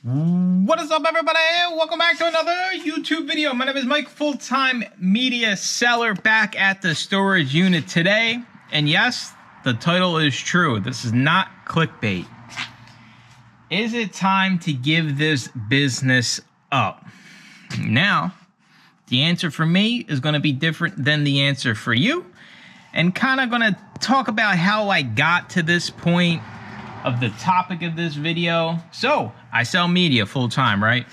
What is up, everybody? Welcome back to another YouTube video. My name is Mike, full-time media seller, back at the storage unit today. And yes, the title is true. This is not clickbait. Is it time to give this business up? Now, the answer for me is going to be different than the answer for you, and kind of going to talk about how I got to this point of the topic of this video. So I sell media full-time, right?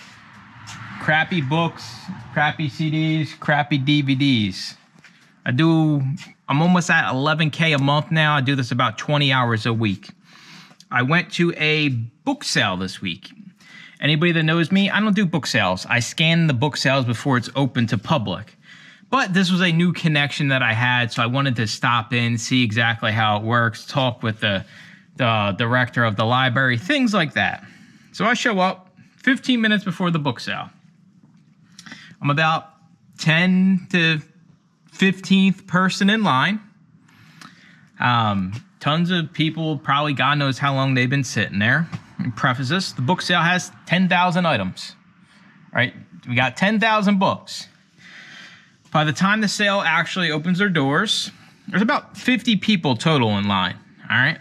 Crappy books, crappy CDs, crappy DVDs. I'm almost at 11K a month now. I do this about 20 hours a week. I went to a book sale this week. Anybody that knows me, I don't do book sales. I scan the book sales before it's open to public. But this was a new connection that I had, so I wanted to stop in, see exactly how it works, talk with the director of the library, things like that. So I show up 15 minutes before the book sale. I'm about 10 to 15th person in line. Tons of people, probably God knows how long they've been sitting there. And preface this, the book sale has 10,000 items, right? We got 10,000 books. By the time the sale actually opens their doors, there's about 50 people total in line, all right?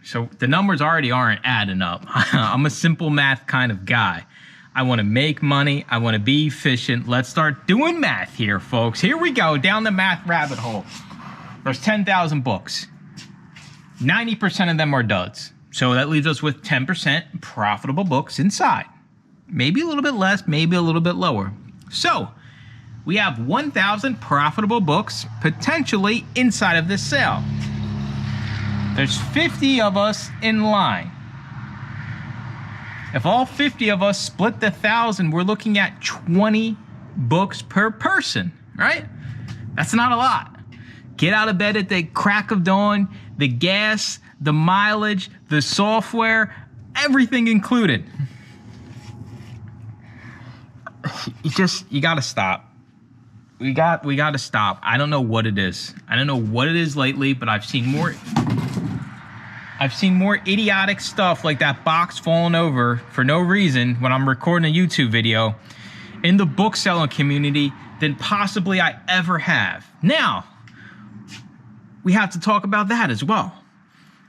So the numbers already aren't adding up. I'm a simple math kind of guy. I want to make money. I want to be efficient. Let's start doing math here, folks. Here we go, down the math rabbit hole. There's 10,000 books. 90% of them are duds. So that leaves us with 10% profitable books inside. Maybe a little bit less, maybe a little bit lower. So we have 1,000 profitable books potentially inside of this sale. There's 50 of us in line. If all 50 of us split the 1,000, we're looking at 20 books per person, right? That's not a lot. Get out of bed at the crack of dawn, the gas, the mileage, the software, everything included. You gotta stop. We gotta stop. I don't know what it is. I don't know what it is lately, but I've seen more idiotic stuff like that box falling over for no reason when I'm recording a YouTube video in the book selling community than possibly I ever have. Now, we have to talk about that as well.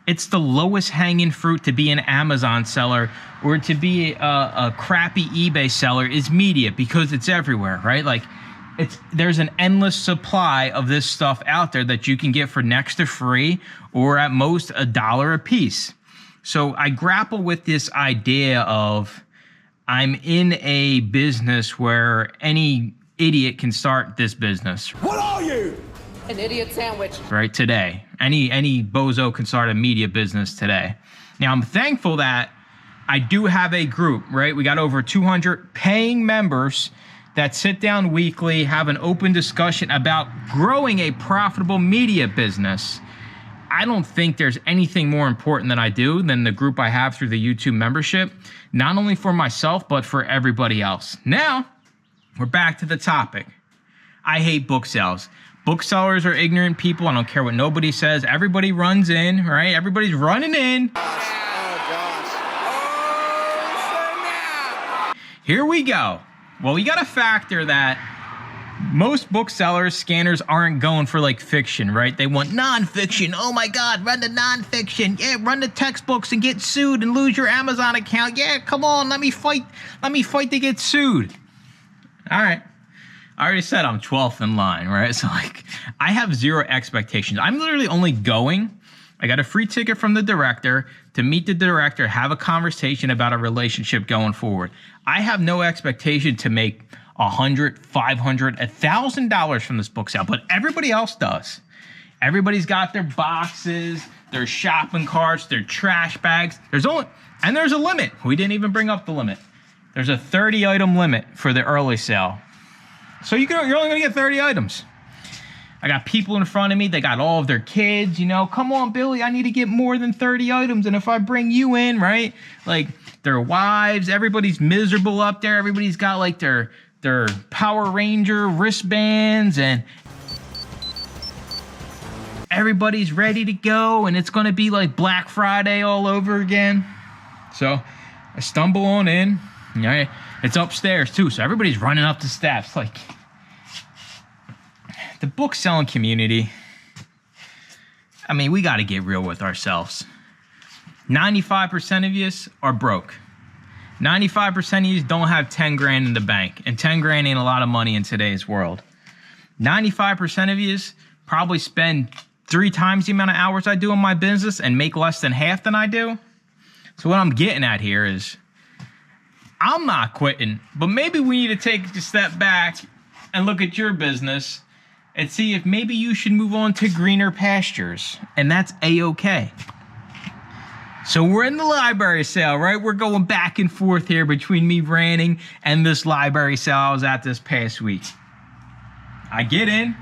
It's the lowest hanging fruit to be an Amazon seller or to be a crappy eBay seller is media, because it's everywhere, right? Like, there's an endless supply of this stuff out there that you can get for next to free or at most $1 a piece. So I grapple with this idea of I'm in a business where any idiot can start this business. What are you? An idiot sandwich. Right, today. Any bozo can start a media business today. Now, I'm thankful that I do have a group, right? We got over 200 paying members that sit down weekly, have an open discussion about growing a profitable media business. I don't think there's anything more important than I do than the group I have through the YouTube membership, not only for myself, but for everybody else. Now, we're back to the topic. I hate book sales. Booksellers are ignorant people. I don't care what nobody says. Everybody runs in, right? Everybody's running in. Here we go. Well, you got to factor that most booksellers, scanners aren't going for like fiction, right? They want nonfiction. Oh my God, run the nonfiction. Yeah, run the textbooks and get sued and lose your Amazon account. Yeah, come on, let me fight to get sued. All right. I already said I'm 12th in line, right? So like, I have zero expectations. I'm literally only going. I got a free ticket from the director to meet the director, have a conversation about a relationship going forward. I have no expectation to make $100, $500, $1,000 from this book sale, but everybody else does. Everybody's got their boxes, their shopping carts, their trash bags. There's a limit. We didn't even bring up the limit. There's a 30 item limit for the early sale. So you're only gonna get 30 items. I got people in front of me, they got all of their kids, you know, come on, Billy, I need to get more than 30 items. And if I bring you in, right, like their wives, everybody's miserable up there. Everybody's got like their Power Ranger wristbands and everybody's ready to go. And it's gonna be like Black Friday all over again. So I stumble on in. It's upstairs too, so everybody's running up the steps. Like, the book selling community, I mean, we got to get real with ourselves. 95% of you are broke. 95% of you don't have 10 grand in the bank, and 10 grand ain't a lot of money in today's world. 95% of you probably spend 3 times the amount of hours I do in my business and make less than half than I do. So what I'm getting at here is, I'm not quitting, but maybe we need to take a step back and look at your business and see if maybe you should move on to greener pastures, and that's A-okay. So we're in the library sale, right? We're going back and forth here between me ranting and this library sale I was at this past week. I get in,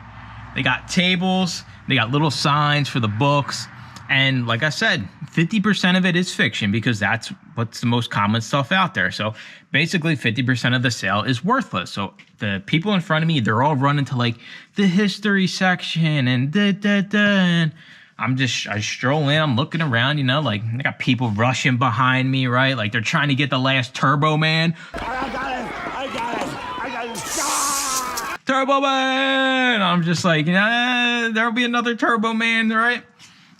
they got tables, they got little signs for the books, and like I said, 50% of it is fiction because that's what's the most common stuff out there. So basically 50% of the sale is worthless. So the people in front of me, they're all running to like the history section and and I stroll in, I'm looking around, you know, like I got people rushing behind me, right? Like they're trying to get the last Turbo Man. I got it. Turbo Man! I'm just like, there'll be another Turbo Man, right?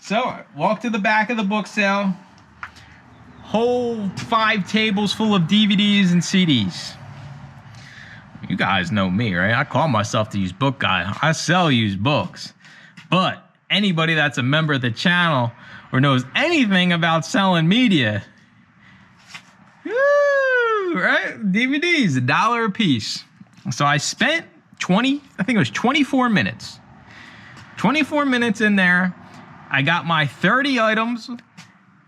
So I walk to the back of the book sale. Whole 5 tables full of DVDs and CDs. You guys know me, right? I call myself the used book guy. I sell used books. But anybody that's a member of the channel or knows anything about selling media, woo, right? DVDs, $1 a piece. So I spent 24 minutes. 24 minutes in there. I got my 30 items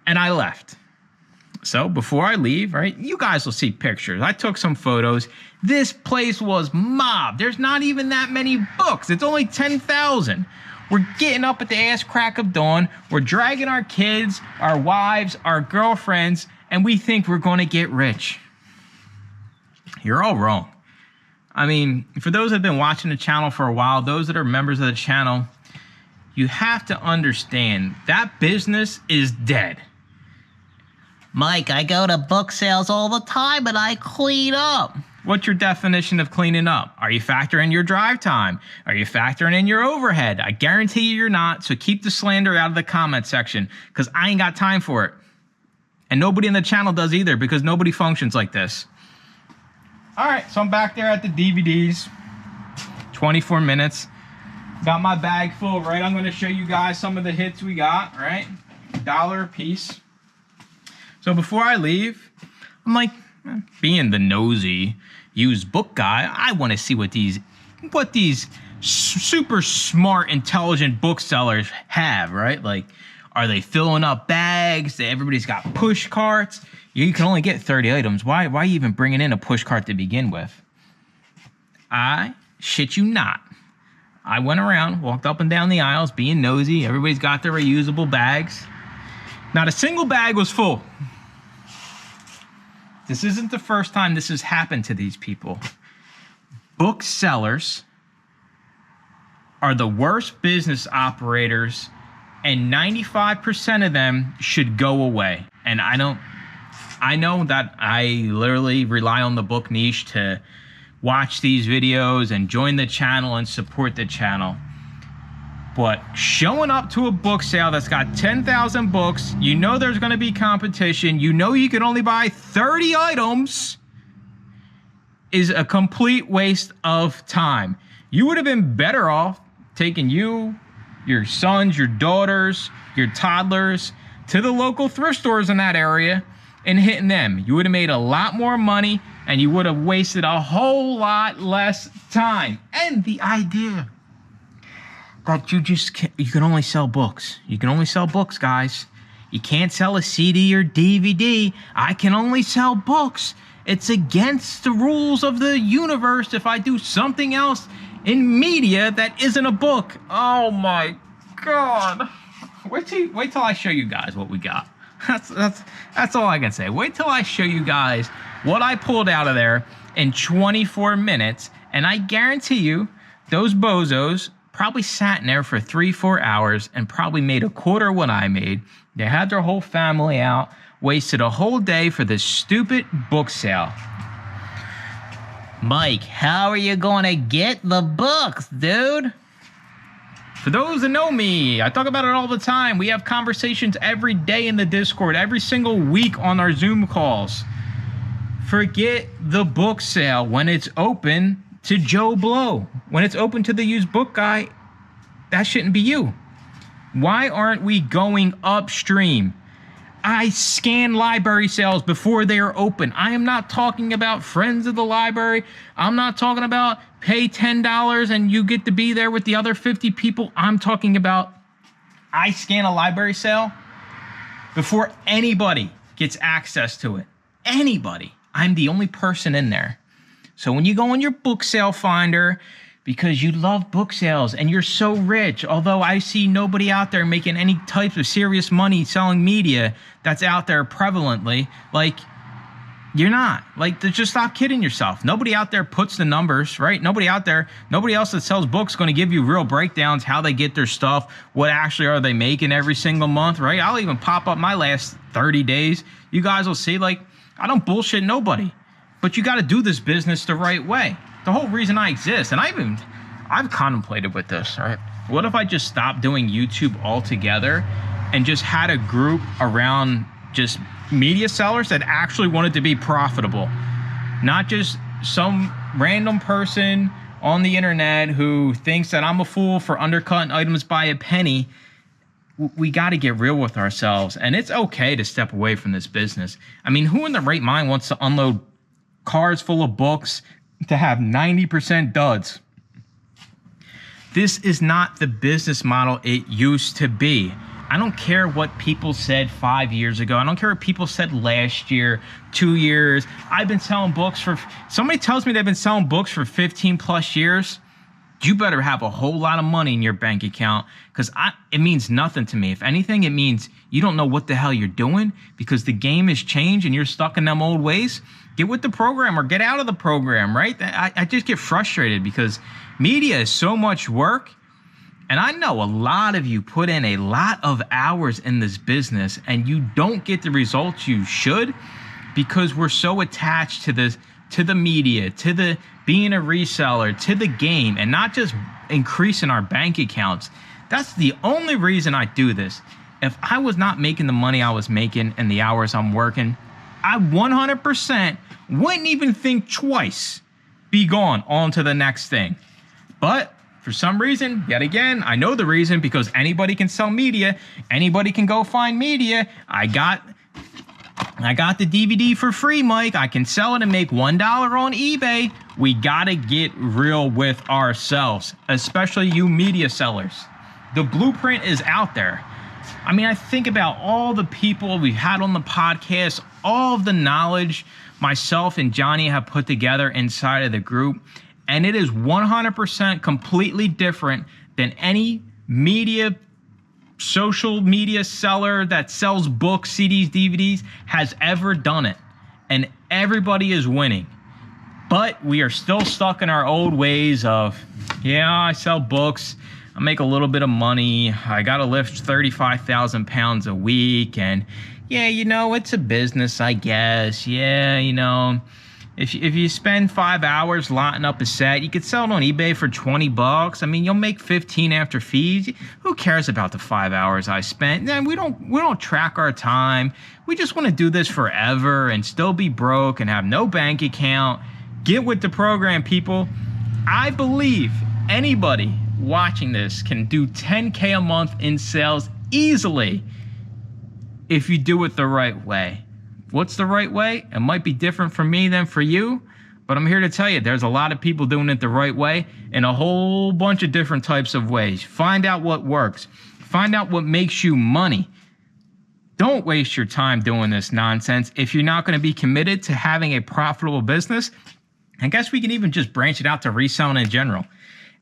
and I left. So before I leave, right, you guys will see pictures. I took some photos. This place was mobbed. There's not even that many books. It's only 10,000. We're getting up at the ass crack of dawn. We're dragging our kids, our wives, our girlfriends, and we think we're going to get rich. You're all wrong. I mean, for those that have been watching the channel for a while, those that are members of the channel, you have to understand that business is dead. Mike, I go to book sales all the time and I clean up. What's your definition of cleaning up? Are you factoring your drive time? Are you factoring in your overhead? I guarantee you're not, so keep the slander out of the comment section because I ain't got time for it. And nobody in the channel does either because nobody functions like this. All right, so I'm back there at the DVDs. 24 minutes. Got my bag full, right? I'm going to show you guys some of the hits we got, right? $1 a piece. So before I leave, I'm like, being the nosy used book guy, I want to see what these super smart, intelligent booksellers have, right? Like, are they filling up bags? Everybody's got push carts. You can only get 30 items. Why are you even bringing in a push cart to begin with? I shit you not. I went around, walked up and down the aisles, being nosy. Everybody's got their reusable bags. Not a single bag was full. This isn't the first time this has happened to these people. Booksellers are the worst business operators, and 95% of them should go away. And I know that I literally rely on the book niche to watch these videos and join the channel and support the channel. But showing up to a book sale that's got 10,000 books, you know there's going to be competition, you know you can only buy 30 items, is a complete waste of time. You would have been better off taking you, your sons, your daughters, your toddlers to the local thrift stores in that area and hitting them. You would have made a lot more money and you would have wasted a whole lot less time. And the idea that you can only sell books. You can only sell books, guys. You can't sell a CD or DVD. I can only sell books. It's against the rules of the universe if I do something else in media that isn't a book. Oh my God. Wait till I show you guys what we got. That's all I can say. Wait till I show you guys what I pulled out of there in 24 minutes, and I guarantee you those bozos probably sat in there for 3-4 hours and probably made a quarter what I made. They had their whole family out, wasted a whole day for this stupid book sale. Mike, how are you going to get the books, dude? For those that know me, I talk about it all the time. We have conversations every day in the Discord, every single week on our Zoom calls. Forget the book sale when it's open to Joe Blow. When it's open to the used book guy, that shouldn't be you. Why aren't we going upstream? I scan library sales before they are open. I am not talking about friends of the library. I'm not talking about pay $10 and you get to be there with the other 50 people. I'm talking about I scan a library sale before anybody gets access to it. Anybody. I'm the only person in there. So when you go on your book sale finder, because you love book sales and you're so rich, although I see nobody out there making any type of serious money selling media that's out there prevalently, like, you're not. Like, just stop kidding yourself. Nobody out there puts the numbers, right? Nobody else that sells books going to give you real breakdowns, how they get their stuff, what actually are they making every single month, right? I'll even pop up my last 30 days. You guys will see, like, I don't bullshit nobody. But you got to do this business the right way. The whole reason I exist, and I've contemplated with this, right? What if I just stopped doing YouTube altogether and just had a group around just media sellers that actually wanted to be profitable? Not just some random person on the internet who thinks that I'm a fool for undercutting items by a penny. We got to get real with ourselves, and it's okay to step away from this business. I mean, who in the right mind wants to unload cars full of books to have 90% duds? This is not the business model it used to be. I don't care what people said 5 years ago. I don't care what people said last year, 2 years. I've been selling books for, somebody tells me they've been selling books for 15 plus years. You better have a whole lot of money in your bank account, because it means nothing to me. If anything, it means you don't know what the hell you're doing, because the game has changed and you're stuck in them old ways. Get with the program or get out of the program, right? I just get frustrated because media is so much work. And I know a lot of you put in a lot of hours in this business and you don't get the results you should, because we're so attached to this, to the media, to the being a reseller, to the game, and not just increasing our bank accounts. That's the only reason I do this. If I was not making the money I was making and the hours I'm working, I 100% wouldn't even think twice. Be gone on to the next thing. But for some reason, yet again, I know the reason, because anybody can sell media. Anybody can go find media. I got the DVD for free, Mike. I can sell it and make $1 on eBay. We gotta get real with ourselves, especially you media sellers. The blueprint is out there. I mean, I think about all the people we've had on the podcast, all of the knowledge myself and Johnny have put together inside of the group, and it is 100% completely different than any media, social media seller that sells books, CDs, DVDs has ever done it. And everybody is winning. But we are still stuck in our old ways of, yeah, I sell books, I make a little bit of money, I gotta lift 35,000 pounds a week, and yeah, you know, it's a business, I guess. Yeah, you know, if you spend 5 hours lotting up a set, you could sell it on eBay for 20 bucks. I mean, you'll make 15 after fees. Who cares about the 5 hours I spent? Then we don't track our time. We just want to do this forever and still be broke and have no bank account. Get with the program, people. I believe anybody watching this can do 10K a month in sales easily if you do it the right way. What's the right way? It might be different for me than for you, but I'm here to tell you there's a lot of people doing it the right way in a whole bunch of different types of ways. Find out what works. Find out what makes you money. Don't waste your time doing this nonsense if you're not going to be committed to having a profitable business. I guess we can even just branch it out to reselling in general.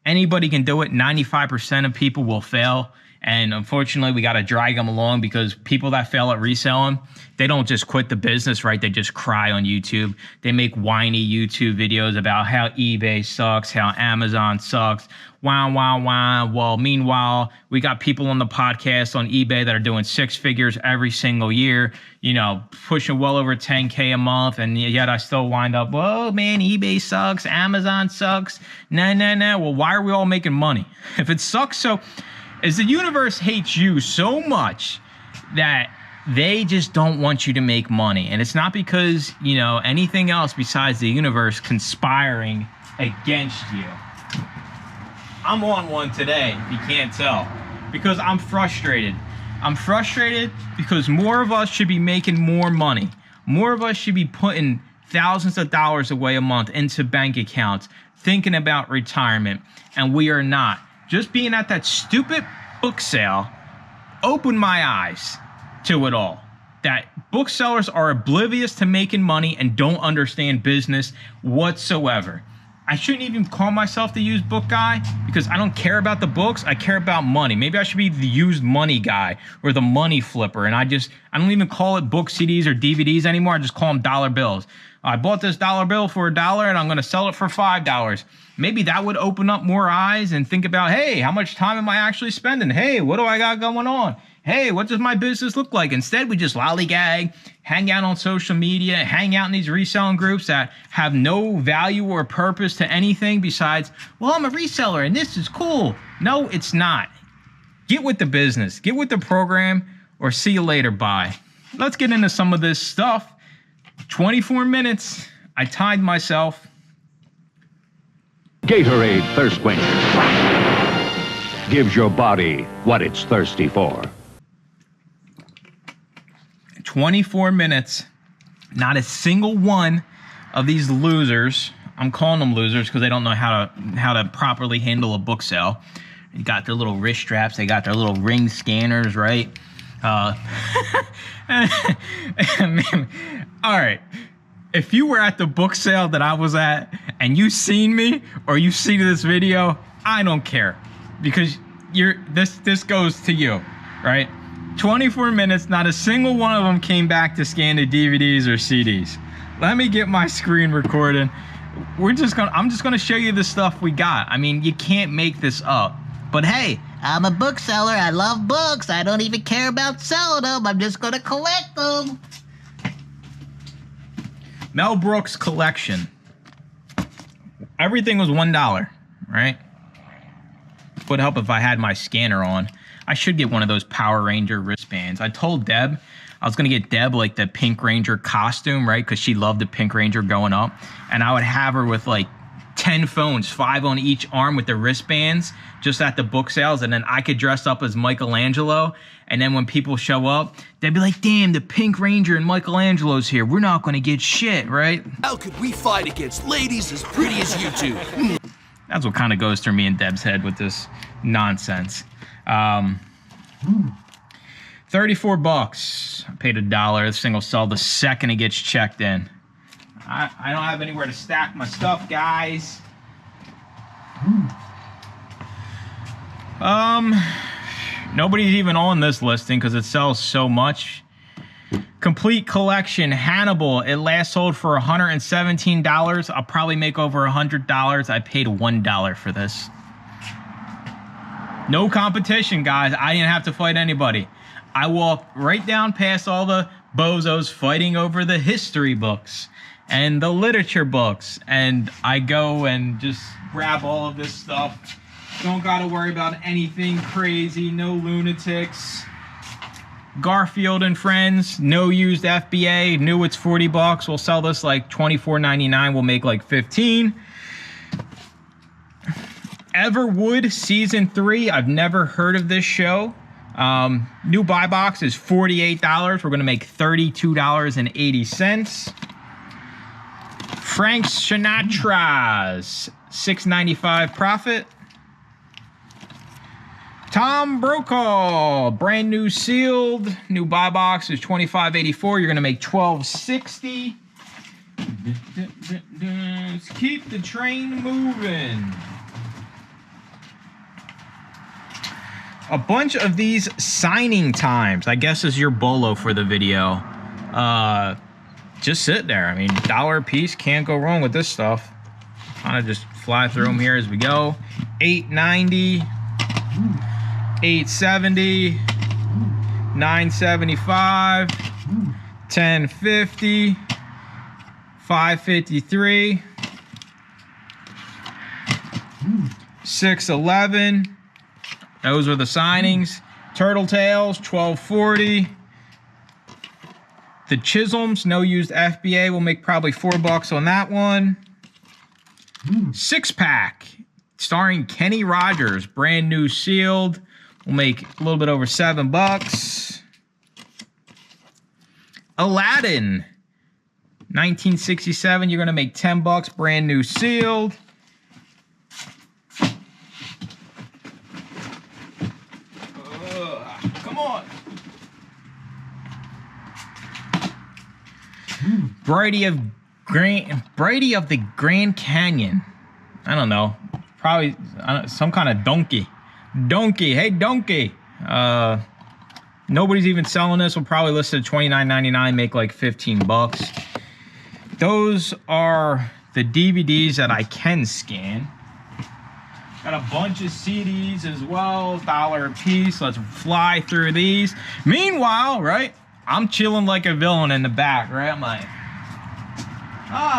Anybody can do it. 95% of people will fail. And unfortunately, we got to drag them along because people that fail at reselling, they don't just quit the business, right? They just cry on YouTube. They make whiny YouTube videos about how eBay sucks, how Amazon sucks. Wow, wow, wow. Well, meanwhile, we got people on the podcast on eBay that are doing 6 figures every single year, you know, pushing well over 10K a month. And yet I still wind up, whoa, man, eBay sucks. Amazon sucks. Nah. Well, why are we all making money? If it sucks, so is the universe hates you so much that they just don't want you to make money. And it's not because, you know, anything else besides the universe conspiring against you. I'm on one today, if you can't tell, because I'm frustrated. I'm frustrated because more of us should be making more money. More of us should be putting thousands of dollars away a month into bank accounts, thinking about retirement, and we are not. Just being at that stupid book sale opened my eyes to it all. That booksellers are oblivious to making money and don't understand business whatsoever. I shouldn't even call myself the used book guy because I don't care about the books. I care about money. Maybe I should be the used money guy or the money flipper. And I don't even call it book CDs or DVDs anymore. I just call them dollar bills. I bought this dollar bill for $1 and I'm going to sell it for $5. Maybe that would open up more eyes and think about, hey, how much time am I actually spending? Hey, what do I got going on? Hey, what does my business look like? Instead, we just lollygag, hang out on social media, hang out in these reselling groups that have no value or purpose to anything besides, well, I'm a reseller and this is cool. No, it's not. Get with the business, get with the program, or see you later, bye. Let's get into some of this stuff. 24 minutes. I timed myself. Gatorade Thirst Quencher gives your body what it's thirsty for. 24 minutes. Not a single one of these losers, I'm calling them losers because they don't know how to properly handle a book sale. They got their little wrist straps, they got their little ring scanners, right? Man, all right. If you were at the book sale that I was at and you seen me or you see this video, I don't care because this goes to you, right? 24 minutes, not a single one of them came back to scan the DVDs or CDs. Let me get my screen recording. I'm just gonna show you the stuff we got. I mean, you can't make this up. But hey, I'm a bookseller. I love books. I don't even care about selling them. I'm just going to collect them. Mel Brooks collection. Everything was $1, right? Would help if I had my scanner on. I should get one of those Power Ranger wristbands. I told Deb I was going to get Deb like the Pink Ranger costume, right? Because she loved the Pink Ranger going up. And I would have her with like 10 phones, 5 on each arm with the wristbands just at the book sales. And then I could dress up as Michelangelo. And then when people show up, they'd be like, damn, the Pink Ranger and Michelangelo's here. We're not going to get shit, right? How could we fight against ladies as pretty as you two? That's what kind of goes through me and Deb's head with this nonsense. 34 bucks. I paid $1. This thing will sell the second it gets checked in. I don't have anywhere to stack my stuff, guys. Nobody's even on this listing because it sells so much. Complete collection, Hannibal. It last sold for $117. I'll probably make over $100. I paid $1 for this. No competition, guys. I didn't have to fight anybody. I walked right down past all the bozos fighting over the history books and the literature books, and I go and just grab all of this stuff. Don't gotta worry about anything crazy, no lunatics. Garfield and Friends, no used FBA, new it's 40 bucks. We'll sell this like $24.99, we'll make like 15. Everwood Season 3, I've never heard of this show. New buy box is $48. We're gonna make $32.80. Frank Sinatra's $6.95 profit. Tom Brokaw, brand new sealed. New buy box is $25.84. You're gonna make $12.60. Let's keep the train moving. a bunch of these signing times, I guess, is your bolo for the video. Just sit there. I mean, $1 a piece, can't go wrong with this stuff. Kind of just fly through them here as we go. $8.90, $8.70, $9.75, $10.50, $5.53, $6.11. Those are the signings. Turtle Tails, $12.40. The Chisholms, no used FBA, will make probably $4 on that one. 6-pack, starring Kenny Rogers, brand new sealed, will make a little bit over $7. Aladdin, 1967, you're gonna make $10, brand new sealed. Come on. Brady of the Grand Canyon. I don't know. Probably some kind of donkey. Donkey. Hey, donkey. Nobody's even selling this. We'll probably list it at $29.99, make like $15. Those are the DVDs that I can scan. Got a bunch of CDs as well, $1 a piece. Let's fly through these. Meanwhile, right, I'm chilling like a villain in the back, right? I'm like,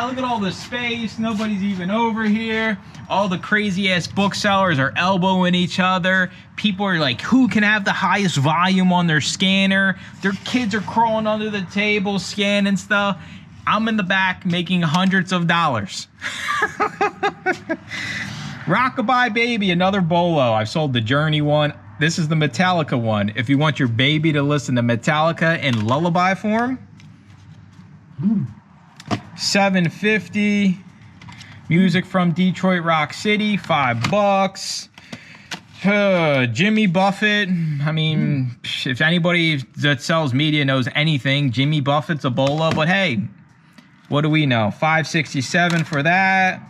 look at all this space. Nobody's even over here. All the crazy ass booksellers are elbowing each other. People are like, who can have the highest volume on their scanner? Their kids are crawling under the table, scanning stuff. I'm in the back making hundreds of dollars. Rockabye Baby, another bolo. I've sold the Journey one. This is the Metallica one. If you want your baby to listen to Metallica in lullaby form, $7.50. Music from Detroit Rock City, $5. Jimmy Buffett. I mean, if anybody that sells media knows anything, Jimmy Buffett's a bolo. But hey, what do we know? $5.67 for that.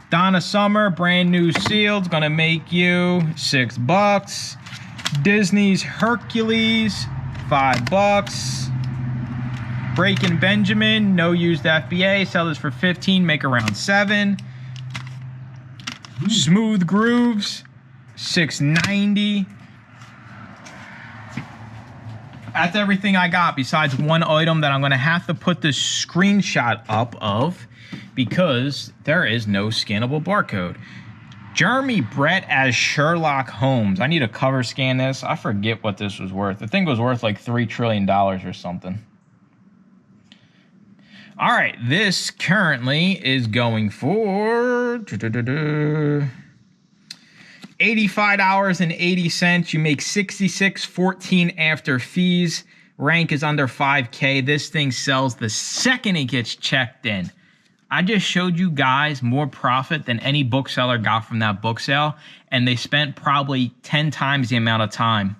Donna Summer, brand new sealed, gonna make you $6. Disney's Hercules, $5. Breaking Benjamin, no used FBA, sell this for $15, make around $7. Smooth Grooves, $6.90. That's everything I got besides one item that I'm gonna have to put this screenshot up of because there is no scannable barcode. Jeremy Brett as Sherlock Holmes. I need to cover scan this. I forget what this was worth. The thing was worth like $3 trillion or something. All right, this currently is going for $85.80. You make $66.14 after fees. Rank is under 5K. This thing sells the second it gets checked in. I just showed you guys more profit than any bookseller got from that book sale, and they spent probably 10 times the amount of time.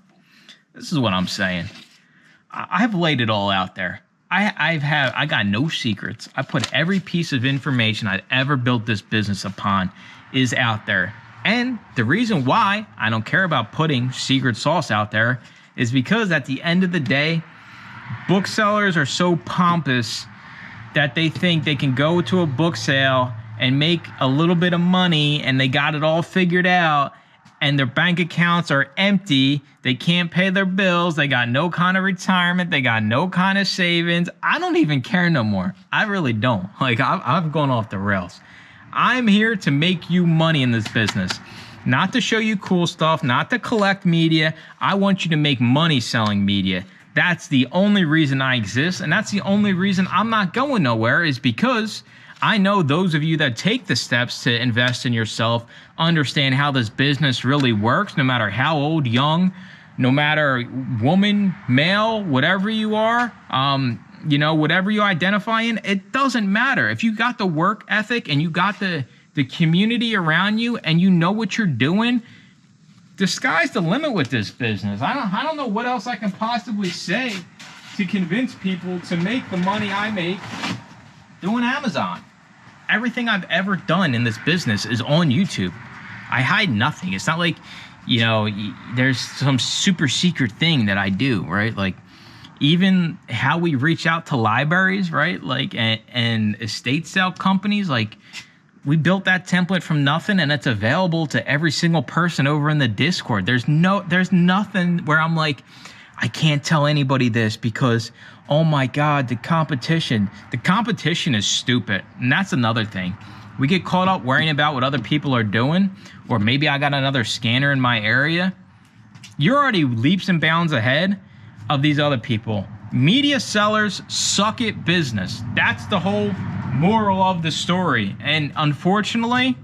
This is what I'm saying. I've laid it all out there. I got no secrets. I put every piece of information I've ever built this business upon is out there. And the reason why I don't care about putting secret sauce out there is because at the end of the day, booksellers are so pompous that they think they can go to a book sale and make a little bit of money and they got it all figured out and their bank accounts are empty. They can't pay their bills. They got no kind of retirement. They got no kind of savings. I don't even care no more. I really don't. Like, I've gone off the rails. I'm here to make you money in this business, not to show you cool stuff, not to collect media. I want you to make money selling media. That's the only reason I exist, and that's the only reason I'm not going nowhere, is because I know those of you that take the steps to invest in yourself understand how this business really works, no matter how old, young, no matter woman, male, whatever you are, you know, whatever you identify in, it doesn't matter. If you got the work ethic and you got the community around you and you know what you're doing, the sky's the limit with this business. I don't know what else I can possibly say to convince people to make the money I make doing Amazon. Everything I've ever done in this business is on YouTube. I hide nothing. It's not like, you know, there's some super secret thing that I do, right? Like, even how we reach out to libraries, right? Like, and estate sale companies, like, we built that template from nothing, and it's available to every single person over in the Discord. There's nothing where I'm like, I can't tell anybody this because, oh my God, the competition is stupid. And that's another thing. We get caught up worrying about what other people are doing, or maybe I got another scanner in my area. You're already leaps and bounds ahead of these other people. Media sellers suck at business. That's the whole moral of the story. And unfortunately,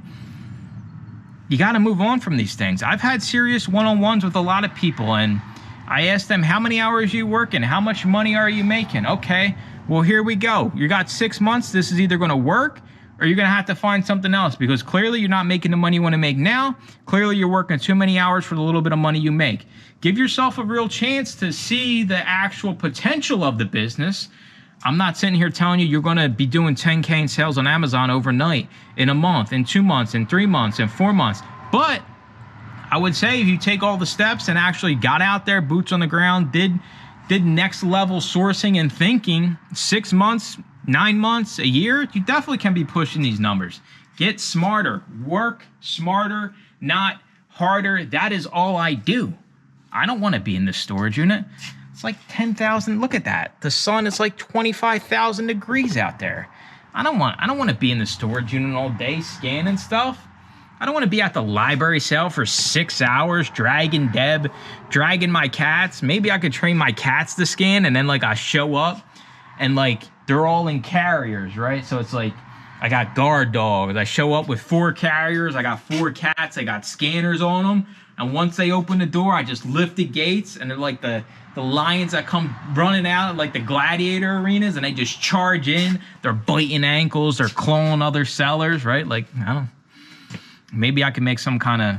you got to move on from these things. I've had serious one-on-ones with a lot of people, and I asked them, how many hours are you working? How much money are you making? Okay, well, here we go. You got 6 months. This is either going to work or you're going to have to find something else, because clearly you're not making the money you want to make now. Clearly you're working too many hours for the little bit of money you make. Give yourself a real chance to see the actual potential of the business. I'm not sitting here telling you you're going to be doing 10K in sales on Amazon overnight, in a month, in 2 months, in 3 months, in 4 months. But I would say if you take all the steps and actually got out there, boots on the ground, did next level sourcing and thinking, 6 months, 9 months, a year, you definitely can be pushing these numbers. Get smarter, work smarter, not harder. That is all I do. I don't want to be in this storage unit. It's like 10,000. Look at that. The sun is like 25,000 degrees out there. I don't want to be in the storage unit all day scanning stuff. I don't want to be at the library sale for 6 hours, dragging my cats. Maybe I could train my cats to scan, and then like I show up and like they're all in carriers, right? So it's like I got guard dogs. I show up with 4 carriers. I got 4 cats. I got scanners on them. And once they open the door, I just lift the gates, and they're like the lions that come running out like the gladiator arenas, and they just charge in. They're biting ankles. They're clawing other sellers, right? Like, I don't know. Maybe I could make some kind of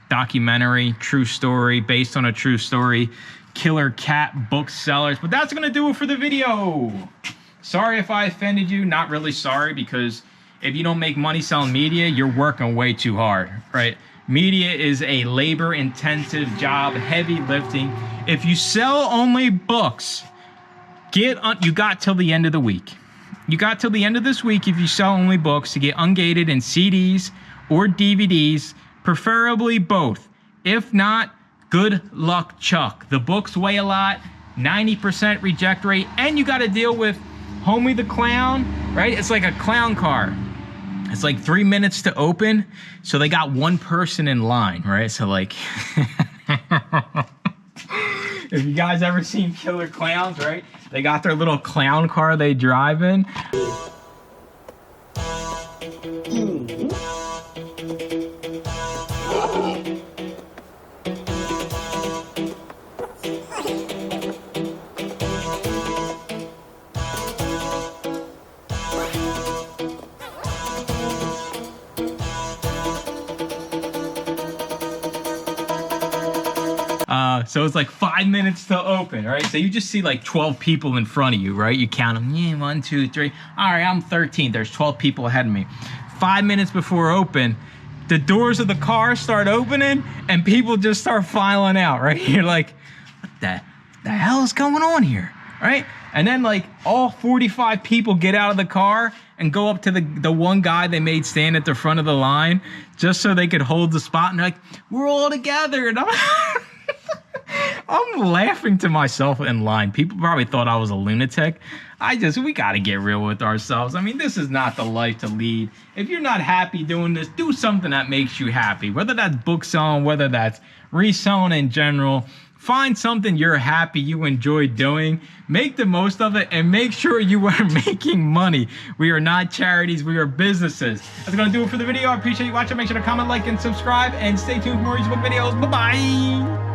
documentary, true story, based on a true story, killer cat booksellers. But that's going to do it for the video. Sorry if I offended you. Not really sorry, because if you don't make money selling media, you're working way too hard, right? Media is a labor-intensive job, heavy lifting. If you sell only books, you got till the end of the week. You got till the end of this week if you sell only books to get ungated in CDs or DVDs, preferably both. If not, good luck, Chuck. The books weigh a lot, 90% reject rate, and you got to deal with Homie the Clown, right? It's like a clown car. It's like 3 minutes to open, so they got one person in line, right? So like, if you guys ever seen Killer Clowns, right? They got their little clown car they drive in. So it's like 5 minutes to open, right? So you just see like 12 people in front of you, right? You count them, yeah, 1, 2, 3. All right, I'm 13. There's 12 people ahead of me. 5 minutes before open, the doors of the car start opening and people just start filing out, right? You're like, what the hell is going on here, right? And then like all 45 people get out of the car and go up to the one guy they made stand at the front of the line just so they could hold the spot. And they're like, we're all together. And I'm laughing to myself in line. People probably thought I was a lunatic. We got to get real with ourselves. I mean, this is not the life to lead. If you're not happy doing this, do something that makes you happy. Whether that's book selling, whether that's reselling in general, find something you're happy, you enjoy doing. Make the most of it and make sure you are making money. We are not charities, we are businesses. That's going to do it for the video. I appreciate you watching. Make sure to comment, like, and subscribe. And stay tuned for more book videos. Bye-bye.